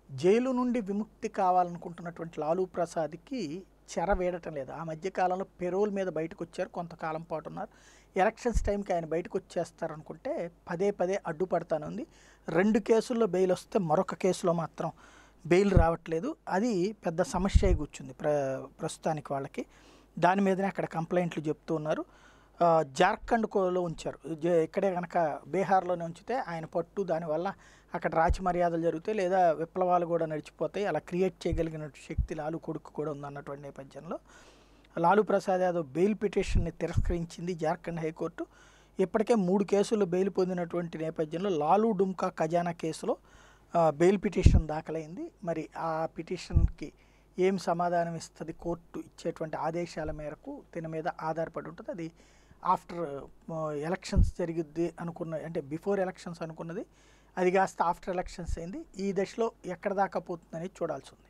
Jail నుండి విముక్తి కావాలనుకుంటున్నటువంటి లాలూ ప్రసాద్‌కి చెర వీడటం లేదు. ఆ మధ్య కాలంలో పెరోల్ మీద బయటకొచ్చారు. కొంతకాలం పాటు ఉన్నారు. ఎలక్షన్స్ టైంకి ఆయన బయటకొచ్చేస్తారనుకుంటే పదే పదే అడ్డుపడతానుంది. 2 కేసుల్లో బెయిల్ వస్తే మరొక కేసులో మాత్రం బెయిల్ రావట్లేదు. అది పెద్ద సమస్య అయి కూర్చుంది ప్రస్తుతానికి వాళ్ళకి. దాని మీదనే అక్కడ కంప్లైంట్లు చెప్తూ ఉన్నారు. జార్ఖండ్‌లో ఉంచారు. ఇక్కడే గనక బీహార్‌లోనే ఉంచితే ఆయన పట్టు దానివల్ల అక్కడ రాచమర్యాదలు జరుగుతాయి, లేదా విప్లవాలు కూడా నడిచిపోతాయి. అలా క్రియేట్ చేయగలిగిన శక్తి లాలు కొడుకు కూడా ఉందన్నటువంటి నేపథ్యంలో లాలూ ప్రసాద్ యాదవ్ బెయిల్ పిటిషన్ని తిరస్కరించింది జార్ఖండ్ హైకోర్టు. ఇప్పటికే 3 కేసులు బెయిల్ పొందినటువంటి నేపథ్యంలో లాలూ డుమ్కా ఖజానా కేసులో బెయిల్ పిటిషన్ దాఖలైంది. మరి ఆ పిటిషన్కి ఏం సమాధానం ఇస్తుంది కోర్టు ఇచ్చేటువంటి ఆదేశాల మేరకు దీని మీద ఆధారపడి ఉంటుంది. అది ఆఫ్టర్ ఎలక్షన్స్ జరిగిద్ది అనుకున్న, అంటే బిఫోర్ ఎలక్షన్స్ అనుకున్నది, అది కాస్త ఆఫ్టర్ ఎలక్షన్స్ అయింది. ఈ దశలో ఎక్కడ దాకా పోతుందనేది చూడాల్సి ఉంది.